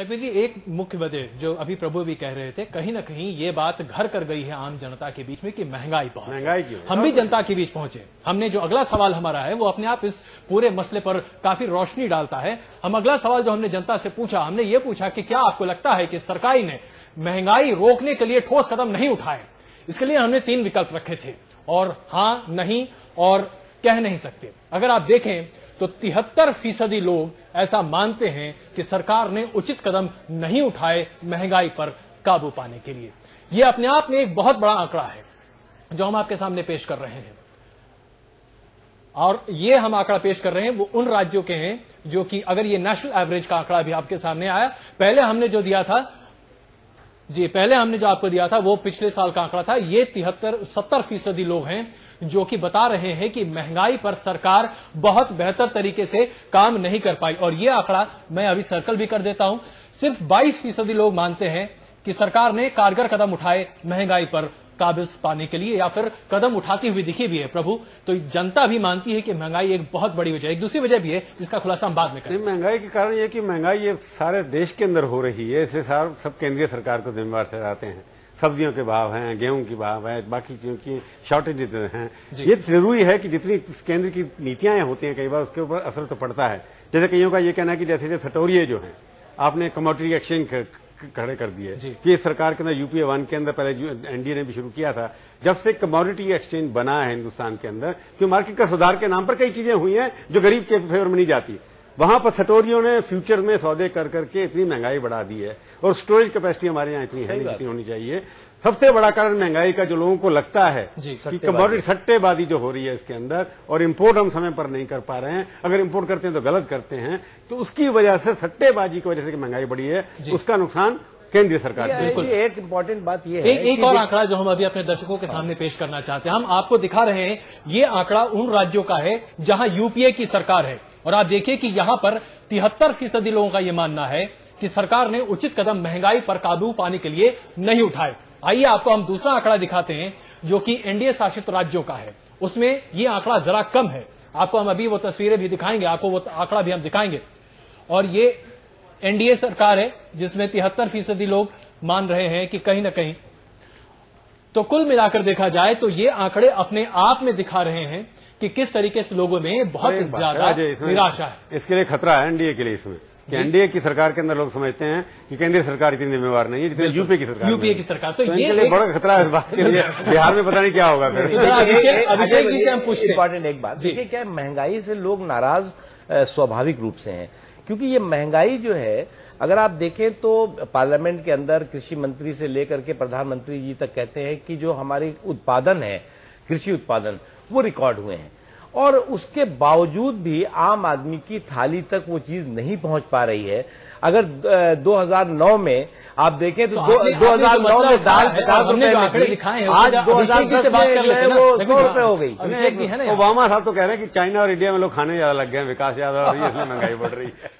लखवी जी, एक मुख्य वजह जो अभी प्रभु भी कह रहे थे, कहीं ना कहीं ये बात घर कर गई है आम जनता के बीच में कि महंगाई बहुत, महंगाई क्यों? हम भी जनता के बीच पहुंचे। हमने जो अगला सवाल हमारा है वो अपने आप इस पूरे मसले पर काफी रोशनी डालता है। हम अगला सवाल जो हमने जनता से पूछा, हमने ये पूछा कि क्या आपको लगता है कि सरकार ने महंगाई रोकने के लिए ठोस कदम नहीं उठाए? इसके लिए हमने 3 विकल्प रखे थे और हां, नहीं और कह नहीं सकते। अगर आप देखें तो 73% लोग ऐसा मानते हैं कि सरकार ने उचित कदम नहीं उठाए महंगाई पर काबू पाने के लिए। यह अपने आप में एक बहुत बड़ा आंकड़ा है जो हम आपके सामने पेश कर रहे हैं। और ये हम आंकड़ा पेश कर रहे हैं वो उन राज्यों के हैं जो कि, अगर ये नेशनल एवरेज का आंकड़ा भी आपके सामने आया, पहले हमने जो दिया था पहले हमने जो आपको दिया था वो पिछले साल का आंकड़ा था। ये 70% लोग हैं जो कि बता रहे हैं कि महंगाई पर सरकार बहुत बेहतर तरीके से काम नहीं कर पाई। और ये आंकड़ा मैं अभी सर्कल भी कर देता हूं, सिर्फ 22% लोग मानते हैं कि सरकार ने कारगर कदम उठाए महंगाई पर काबू पाने के लिए, या फिर कदम उठाती हुई दिखी भी है प्रभु। तो जनता भी मानती है कि महंगाई एक बहुत बड़ी वजह है। एक दूसरी वजह भी है जिसका खुलासा हम बाद में करेंगे। महंगाई के कारण ये कि महंगाई ये सारे देश के अंदर हो रही है, इसे सब केंद्रीय सरकार को जिम्मेवार ठहराते हैं। सब्जियों के भाव हैं, गेहूं की भाव है, बाकी चीजों की शॉर्टेज हैं। ये जरूरी है कि जितनी केंद्र की नीतियां होती हैं कई बार उसके ऊपर असर तो पड़ता है। जैसे कईयों का ये कहना है कि जैसे सटोरिये जो है, आपने कमोडिटी एक्सचेंज खड़े कर दिए कि इस सरकार के अंदर यूपीए 1 के अंदर, पहले एनडीए ने भी शुरू किया था, जब से कमोडिटी एक्सचेंज बना है हिंदुस्तान के अंदर, कि मार्केट का सुधार के नाम पर कई चीजें हुई हैं जो गरीब के फेवर में नहीं जाती। वहां पर सटोरियों ने फ्यूचर में सौदे कर करके इतनी महंगाई बढ़ा दी है, और स्टोरेज कैपेसिटी हमारे यहाँ इतनी है नहीं जितनी होनी चाहिए। सबसे बड़ा कारण महंगाई का जो लोगों को लगता है कि कमोडिटी सट्टेबाजी जो हो रही है इसके अंदर, और इंपोर्ट हम समय पर नहीं कर पा रहे हैं, अगर इंपोर्ट करते हैं तो गलत करते हैं, तो उसकी वजह से, सट्टेबाजी की वजह से महंगाई बढ़ी है, उसका नुकसान केंद्रीय सरकार। बिल्कुल। एक इंपॉर्टेंट बात यह है, एक और आंकड़ा जो हम अभी अपने दर्शकों के सामने पेश करना चाहते हैं, हम आपको दिखा रहे हैं। ये आंकड़ा उन राज्यों का है जहां यूपीए की सरकार है, और आप देखिए कि यहां पर 73% लोगों का यह मानना है कि सरकार ने उचित कदम महंगाई पर काबू पाने के लिए नहीं उठाए। आइए आपको हम दूसरा आंकड़ा दिखाते हैं जो कि एनडीए शासित राज्यों का है। उसमें यह आंकड़ा जरा कम है। आपको हम अभी वो तस्वीरें भी दिखाएंगे, आपको वो आंकड़ा भी हम दिखाएंगे। और ये एनडीए सरकार है जिसमें 73% लोग मान रहे हैं कि कहीं ना कहीं। तो कुल मिलाकर देखा जाए तो ये आंकड़े अपने आप में दिखा रहे हैं कि किस तरीके से लोगों में बहुत ज्यादा निराशा है। इसके लिए खतरा है एनडीए के लिए, इसमें एनडीए की सरकार के अंदर लोग समझते हैं कि केंद्र सरकार इतनी जिम्मेवार नहीं है जितनी यूपीए की सरकार। तो ये लिए बड़ा खतरा है इस बात के लिए। बिहार में पता नहीं क्या होगा फिर। अभिषेक जी से हम पूछते हैं इंपॉर्टेंट एक बात, देखिए क्या महंगाई से लोग नाराज स्वाभाविक रूप से हैं, क्योंकि ये महंगाई जो है, अगर आप देखें तो पार्लियामेंट के अंदर कृषि मंत्री से लेकर के प्रधानमंत्री जी तक कहते हैं कि जो हमारे उत्पादन है, कृषि उत्पादन, वो रिकॉर्ड हुए हैं, और उसके बावजूद भी आम आदमी की थाली तक वो चीज नहीं पहुंच पा रही है। अगर 2009 में आप देखें तो 2009 में दाल 50 रुपए आंकड़े दिखाए हैं, आज 2010 से बात कर लेते हैं वो 100 रुपए हो गई। ओबामा साहब तो कह रहे हैं कि चाइना और इंडिया में लोग खाने ज्यादा लग गए हैं, विकास ज्यादा हो रही है, इसलिए महंगाई बढ़ रही है।